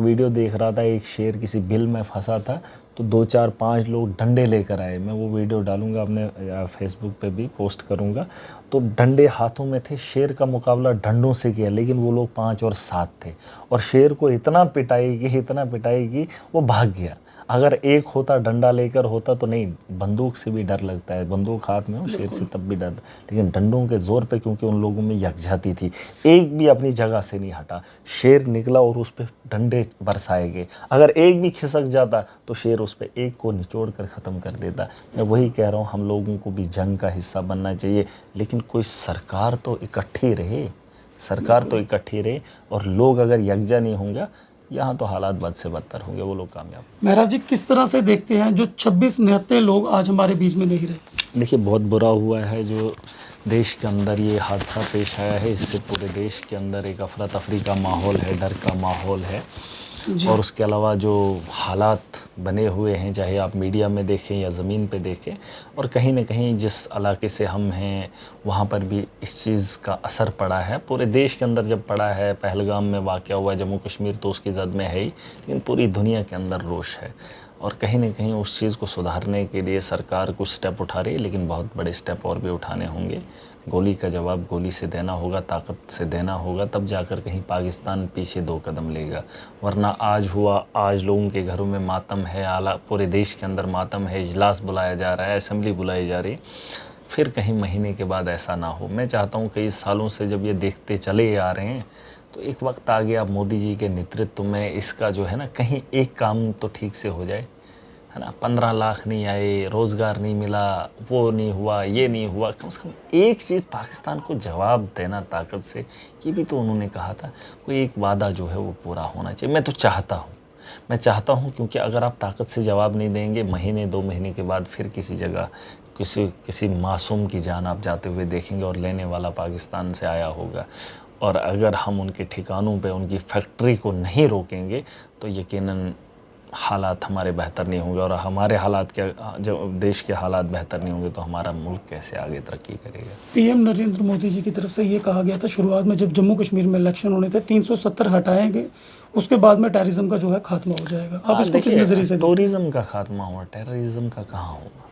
Video देख रहा था, एक शेर किसी बिल में फंसा था, तो 2 4 5 लोग डंडे लेकर आए। मैं वो वीडियो डालूंगा अपने फेसबुक पे भी पोस्ट करूंगा। तो डंडे हाथों में थे, शेर का मुकाबला डंडों से किया, लेकिन वो लोग 5 और 7 थे और शेर को इतना पिटाई की वो भाग गया। अगर एक होता डंडा लेकर होता तो नहीं, बंदूक से भी डर लगता है, बंदूक हाथ में हो शेर से तब भी डर, लेकिन डंडों के जोर पे, क्योंकि उन लोगों में यकजहती थी, एक भी अपनी जगह से नहीं हटा। शेर निकला और उस पर डंडे बरसाए गए। अगर एक भी खिसक जाता तो शेर उस पर एक को निचोड़ कर ख़त्म कर देता। मैं वही कह रहा हूँ, हम लोगों को भी जंग का हिस्सा बनना चाहिए, लेकिन कोई सरकार तो इकट्ठी रहे, और लोग अगर यकजा नहीं होंगे, यहाँ तो हालात बद से बदतर होंगे, वो लोग कामयाब। महाराज जी, किस तरह से देखते हैं जो 26 निहत्थे लोग आज हमारे बीच में नहीं रहे? देखिए, बहुत बुरा हुआ है जो देश के अंदर ये हादसा पेश आया है। इससे पूरे देश के अंदर एक अफरा तफरी का माहौल है, डर का माहौल है। और उसके अलावा जो हालात बने हुए हैं, चाहे आप मीडिया में देखें या ज़मीन पे देखें, और कहीं ना कहीं जिस इलाके से हम हैं वहाँ पर भी इस चीज़ का असर पड़ा है। पूरे देश के अंदर जब पड़ा है, पहलगाम में वाक़या हुआ है, जम्मू कश्मीर तो उसकी जद में है ही, लेकिन पूरी दुनिया के अंदर रोष है। और कहीं ना कहीं उस चीज़ को सुधारने के लिए सरकार कुछ स्टेप उठा रही है, लेकिन बहुत बड़े स्टेप और भी उठाने होंगे। गोली का जवाब गोली से देना होगा, ताकत से देना होगा, तब जाकर कहीं पाकिस्तान पीछे 2 कदम लेगा। वरना आज हुआ, आज लोगों के घरों में मातम है, आला पूरे देश के अंदर मातम है, इजलास बुलाया जा रहा है, असेंबली बुलाई जा रही है, फिर कहीं महीने के बाद ऐसा ना हो। मैं चाहता हूँ कई सालों से जब ये देखते चले आ रहे हैं, तो एक वक्त आ गया मोदी जी के नेतृत्व में इसका जो है ना, कहीं एक काम तो ठीक से हो जाए, है ना। 15 लाख नहीं आए, रोज़गार नहीं मिला, वो नहीं हुआ, ये नहीं हुआ, कम से कम एक चीज़ पाकिस्तान को जवाब देना ताकत से, ये भी तो उन्होंने कहा था। कोई एक वादा जो है वो पूरा होना चाहिए। मैं चाहता हूँ, क्योंकि अगर आप ताकत से जवाब नहीं देंगे, महीने 2 महीने के बाद फिर किसी जगह किसी मासूम की जान आप जाते हुए देखेंगे, और लेने वाला पाकिस्तान से आया होगा। और अगर हम उनके ठिकानों पे उनकी फैक्ट्री को नहीं रोकेंगे तो यकीनन हालात हमारे बेहतर नहीं होंगे, और हमारे हालात के, जब देश के हालात बेहतर नहीं होंगे तो हमारा मुल्क कैसे आगे तरक्की करेगा। पीएम नरेंद्र मोदी जी की तरफ से ये कहा गया था शुरुआत में, जब जम्मू कश्मीर में इलेक्शन होने थे, 370 हटाएंगे, उसके बाद में टेररिज्म का जो है खात्मा हो जाएगा। आप इसको किस नज़रिए से? टूरिज्म का खात्मा हुआ, टेररिज्म का कहाँ होगा।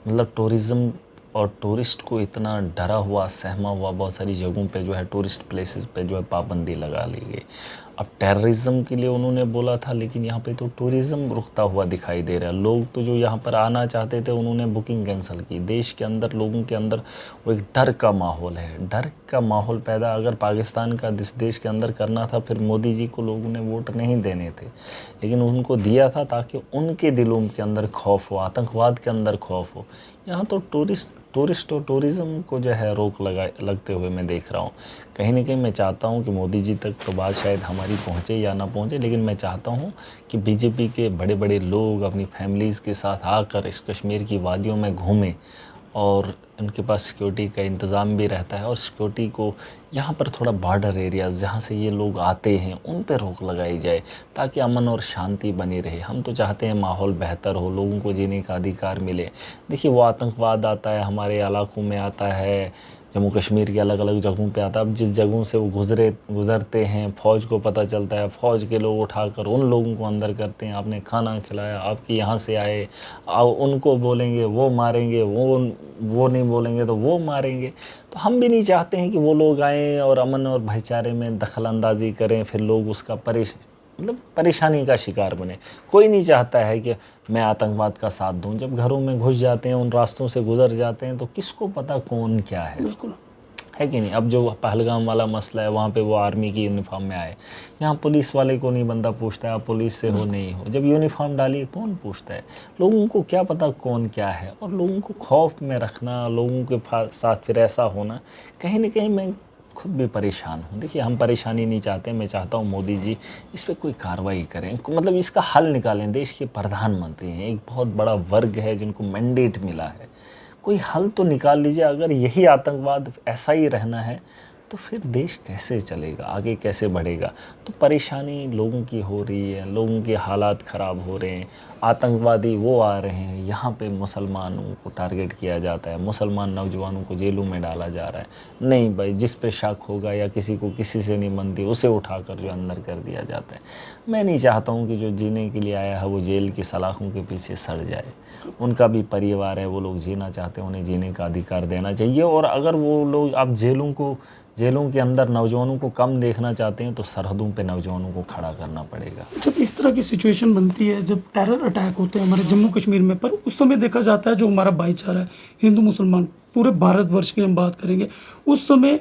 मतलब टूरिज्म और टूरिस्ट को इतना डरा हुआ, सहमा हुआ, बहुत सारी जगहों पे जो है टूरिस्ट प्लेसेस पे जो है पाबंदी लगा ली गई। अब टेररिज्म के लिए उन्होंने बोला था, लेकिन यहाँ पे तो टूरिज्म रुकता हुआ दिखाई दे रहा है। लोग तो जो यहाँ पर आना चाहते थे उन्होंने बुकिंग कैंसिल की। देश के अंदर लोगों के अंदर वो एक डर का माहौल है, डर का माहौल पैदा अगर पाकिस्तान का इस देश के अंदर करना था, फिर मोदी जी को लोगों ने वोट नहीं देने थे, लेकिन उनको दिया था ताकि उनके दिलों के अंदर खौफ हो, आतंकवाद के अंदर खौफ हो। यहाँ तो टूरिस्ट और टूरिज़्म को जो है रोक लगते हुए मैं देख रहा हूँ। कहीं ना कहीं मैं चाहता हूँ कि मोदी जी तक तो बात शायद हमारी पहुँचे या ना पहुँचे, लेकिन मैं चाहता हूँ कि बीजेपी के बड़े बड़े लोग अपनी फैमिलीज़ के साथ आकर इस कश्मीर की वादियों में घूमें, और उनके पास सिक्योरिटी का इंतज़ाम भी रहता है, और सिक्योरिटी को यहाँ पर थोड़ा बॉर्डर एरियाज़ जहाँ से ये लोग आते हैं उन पर रोक लगाई जाए, ताकि अमन और शांति बनी रहे। हम तो चाहते हैं माहौल बेहतर हो, लोगों को जीने का अधिकार मिले। देखिए, वो आतंकवाद आता है हमारे इलाकों में, आता है जम्मू कश्मीर की अलग अलग जगहों पे आता है। अब जिस जगहों से वो गुज़रते हैं, फ़ौज को पता चलता है, फ़ौज के लोग उठाकर उन लोगों को अंदर करते हैं। आपने खाना खिलाया, आपके यहाँ से आए, आओ, उनको बोलेंगे वो मारेंगे, वो नहीं बोलेंगे तो वो मारेंगे। तो हम भी नहीं चाहते हैं कि वो लोग आएँ और अमन और भाईचारे में दखल अंदाजी करें, फिर लोग उसका परेशानी का शिकार बने। कोई नहीं चाहता है कि मैं आतंकवाद का साथ दूं। जब घरों में घुस जाते हैं, उन रास्तों से गुजर जाते हैं, तो किसको पता कौन क्या है, बिल्कुल है कि नहीं। अब जो पहलगाम वाला मसला है, वहाँ पे वो आर्मी की यूनिफॉर्म में आए, यहाँ पुलिस वाले को नहीं बंदा पूछता है आप पुलिस से हो नहीं हो। जब यूनिफॉर्म डालिए कौन पूछता है। लोगों को क्या पता कौन क्या है, और लोगों को खौफ में रखना, लोगों के साथ फिर ऐसा होना, कहीं ना कहीं मैं खुद भी परेशान हूँ। देखिए, हम परेशानी नहीं चाहते, मैं चाहता हूँ मोदी जी इस पर कोई कार्रवाई करें, मतलब इसका हल निकालें। देश के प्रधानमंत्री हैं, एक बहुत बड़ा वर्ग है जिनको मैंडेट मिला है, कोई हल तो निकाल लीजिए। अगर यही आतंकवाद ऐसा ही रहना है तो फिर देश कैसे चलेगा, आगे कैसे बढ़ेगा। तो परेशानी लोगों की हो रही है, लोगों के हालात ख़राब हो रहे हैं, आतंकवादी वो आ रहे हैं, यहाँ पे मुसलमानों को टारगेट किया जाता है, मुसलमान नौजवानों को जेलों में डाला जा रहा है। नहीं भाई, जिस पे शक होगा या किसी को किसी से नहीं बनती उसे उठाकर जो अंदर कर दिया जाता है। मैं नहीं चाहता हूँ कि जो जीने के लिए आया है वो जेल की सलाखों के पीछे सड़ जाए। उनका भी परिवार है, वो लोग जीना चाहते हैं, उन्हें जीने का अधिकार देना चाहिए। और अगर वो लोग आप जेलों के अंदर नौजवानों को कम देखना चाहते हैं तो सरहदों पे नौजवानों को खड़ा करना पड़ेगा। जब इस तरह की सिचुएशन बनती है, जब टेरर अटैक होते हैं हमारे जम्मू कश्मीर में, पर उस समय देखा जाता है जो हमारा भाईचारा है, हिंदू मुसलमान, पूरे भारतवर्ष की हम बात करेंगे, उस समय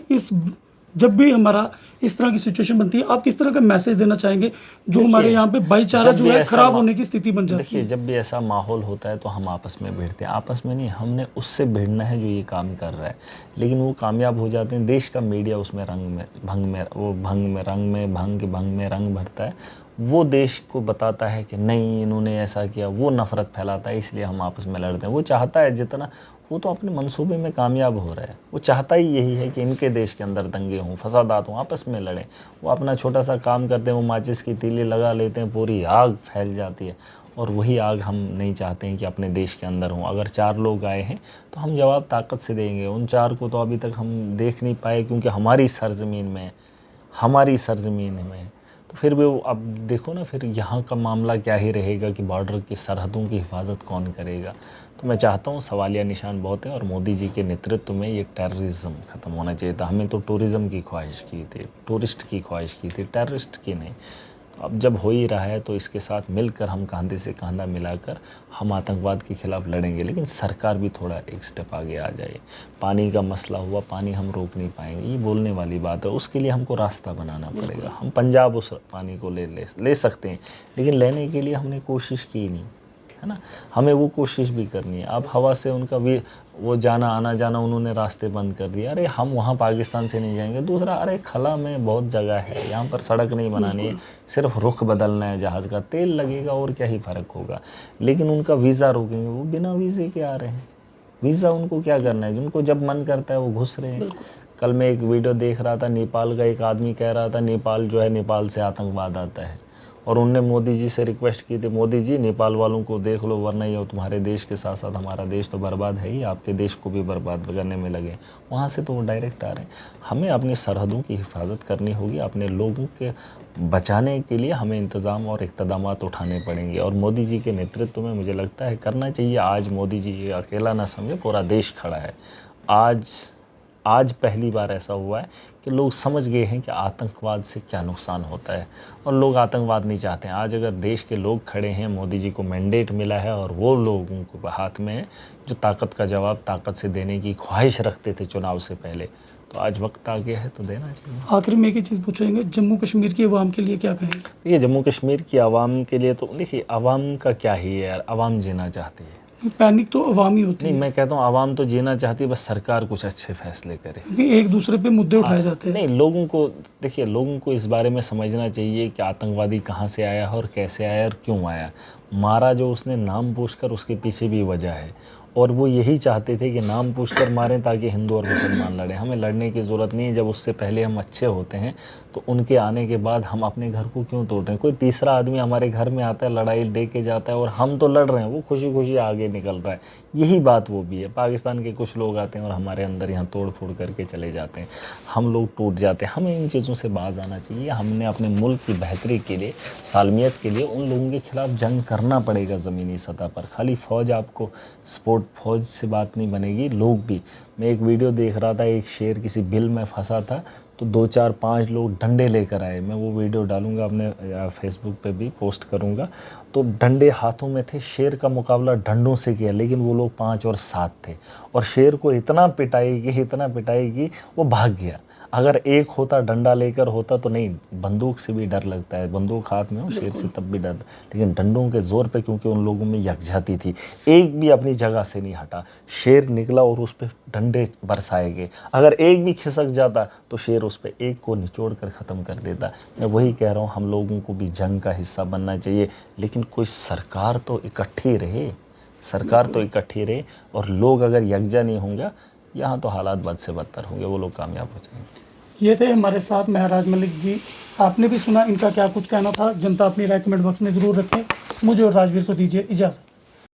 जब भी हमारा इस तरह की सिचुएशन बनती है, आप किस तरह का मैसेज देना चाहेंगे जो हमारे यहाँ पे भाईचारा जो है खराब होने की स्थिति बन जाती देखिए, है? जब भी ऐसा माहौल होता है तो हम आपस में भिड़ते हैं। आपस में नहीं, हमने उससे भिड़ना है जो ये काम कर रहा है, लेकिन वो कामयाब हो जाते हैं। देश का मीडिया उसमें भंग में रंग भरता है। वो देश को बताता है कि नहीं इन्होंने ऐसा किया, वो नफ़रत फैलाता है, इसलिए हम आपस में लड़ते हैं। वो चाहता है जितना, वो तो अपने मंसूबे में कामयाब हो रहा है। वो चाहता ही यही है कि इनके देश के अंदर दंगे हों, फसादात हों, आपस में लड़ें। वो अपना छोटा सा काम करते हैं, वो माचिस की तीली लगा लेते हैं, पूरी आग फैल जाती है। और वही आग हम नहीं चाहते हैं कि अपने देश के अंदर हों। अगर 4 लोग आए हैं तो हम जवाब ताकत से देंगे। उन 4 को तो अभी तक हम देख नहीं पाए क्योंकि हमारी सरज़मीन में तो फिर भी वो अब देखो ना, फिर यहाँ का मामला क्या ही रहेगा कि बॉर्डर की सरहदों की हिफाजत कौन करेगा। तो मैं चाहता हूँ, सवालिया निशान बहुत है और मोदी जी के नेतृत्व में ये टेररिज्म ख़त्म होना चाहिए था। हमें तो टूरिज़्म की ख्वाहिश की थी, टूरिस्ट की ख्वाहिश की थी, टेररिस्ट की नहीं। तो अब जब हो ही रहा है तो इसके साथ मिलकर हम कंधे से कंधा मिलाकर हम आतंकवाद के खिलाफ लड़ेंगे। लेकिन सरकार भी थोड़ा एक स्टेप आगे आ जाए। पानी का मसला हुआ, पानी हम रोक नहीं पाएंगे, ये बोलने वाली बात है। उसके लिए हमको रास्ता बनाना पड़ेगा। हम पंजाब उस पानी को ले सकते हैं, लेकिन लेने के लिए हमने कोशिश की नहीं, है ना। हमें वो कोशिश भी करनी है। अब हवा से उनका भी वो जाना आना जाना, उन्होंने रास्ते बंद कर दिए। अरे हम वहाँ पाकिस्तान से नहीं जाएंगे। दूसरा, अरे खला में बहुत जगह है, यहाँ पर सड़क नहीं बनानी है, सिर्फ रुख बदलना है जहाज़ का, तेल लगेगा और क्या ही फ़र्क होगा। लेकिन उनका वीज़ा रोकेंगे, वो बिना वीज़े के आ रहे हैं। वीज़ा उनको क्या करना है, जिनको जब मन करता है वो घुस रहे हैं। कल मैं एक वीडियो देख रहा था, नेपाल का एक आदमी कह रहा था नेपाल जो है, नेपाल से आतंकवाद आता है। और उनने मोदी जी से रिक्वेस्ट की थी, मोदी जी नेपाल वालों को देख लो, वरना ये तुम्हारे देश के साथ साथ हमारा देश तो बर्बाद है ही, आपके देश को भी बर्बाद करने में लगे। वहाँ से तो वो डायरेक्ट आ रहे हैं। हमें अपनी सरहदों की हिफाजत करनी होगी, अपने लोगों के बचाने के लिए हमें इंतज़ाम और इक़दामात उठाने पड़ेंगे। और मोदी जी के नेतृत्व में मुझे लगता है करना चाहिए। आज मोदी जी ये अकेला ना समझे, पूरा देश खड़ा है। आज पहली बार ऐसा हुआ है कि लोग समझ गए हैं कि आतंकवाद से क्या नुकसान होता है और लोग आतंकवाद नहीं चाहते हैं। आज अगर देश के लोग खड़े हैं, मोदी जी को मैंडेट मिला है और वो लोगों को हाथ में जो ताकत का जवाब ताकत से देने की ख्वाहिश रखते थे चुनाव से पहले, तो आज वक्त आ गया है तो देना चाहिए। आखिर में एक ही चीज़ पूछेंगे, जम्मू कश्मीर की आवाम के लिए क्या कहेंगे? ये जम्मू कश्मीर की आवाम के लिए तो देखिए, आवाम का क्या ही है यार, आवाम जीना चाहती है। पैनिक तो अवाम ही होती नहीं, है, मैं कहता हूँ आवाम तो जीना चाहती है, बस सरकार कुछ अच्छे फैसले करे। क्योंकि एक दूसरे पे मुद्दे उठाए जाते हैं। नहीं, लोगों को देखिए, लोगों को इस बारे में समझना चाहिए कि आतंकवादी कहाँ से आया है और कैसे आया और क्यों आया। मारा जो उसने नाम पूछकर, उसके पीछे भी वजह है। और वो यही चाहते थे कि नाम पूछकर मारें ताकि हिंदू और मुसलमान लड़ें। हमें लड़ने की ज़रूरत नहीं है। जब उससे पहले हम अच्छे होते हैं तो उनके आने के बाद हम अपने घर को क्यों तोड़ रहे हैं? कोई तीसरा आदमी हमारे घर में आता है, लड़ाई दे के जाता है और हम तो लड़ रहे हैं, वो खुशी खुशी आगे निकल रहा है। यही बात वो भी है। पाकिस्तान के कुछ लोग आते हैं और हमारे अंदर यहाँ तोड़ फोड़ करके चले जाते हैं, हम लोग टूट जाते हैं। हमें इन चीज़ों से बाज आना चाहिए। हमने अपने मुल्क की बेहतरी के लिए, सालमियत के लिए उन लोगों के खिलाफ जंग करना पड़ेगा ज़मीनी सतह पर। खाली फ़ौज आपको सपोर्ट, फ़ौज से बात नहीं बनेगी, लोग भी। मैं एक वीडियो देख रहा था, एक शेर किसी बिल में फंसा था तो 2 4 5 लोग डंडे लेकर आए। मैं वो वीडियो डालूंगा अपने फेसबुक पे भी पोस्ट करूंगा। तो डंडे हाथों में थे, शेर का मुकाबला डंडों से किया, लेकिन वो लोग 5 और 7 थे और शेर को इतना पिटाई की वो भाग गया। अगर एक होता, डंडा लेकर होता तो नहीं, बंदूक से भी डर लगता है, बंदूक हाथ में हो, शेर से तब भी डर, लेकिन डंडों के ज़ोर पे, क्योंकि उन लोगों में यकजहती थी, एक भी अपनी जगह से नहीं हटा। शेर निकला और उस पर डंडे बरसाए गए। अगर एक भी खिसक जाता तो शेर उस पर एक को निचोड़ कर ख़त्म कर देता। मैं वही कह रहा हूँ, हम लोगों को भी जंग का हिस्सा बनना चाहिए, लेकिन कोई सरकार तो इकट्ठी रहे और लोग अगर यकजा नहीं होंगे, यहाँ तो हालात बद से बदतर होंगे, वो लोग कामयाब हो जाएंगे। ये थे हमारे साथ महराज मलिक जी। आपने भी सुना इनका क्या कुछ कहना था। जनता अपनी राय कमेंट बॉक्स में ज़रूर रखें। मुझे और राजवीर को दीजिए इजाज़त।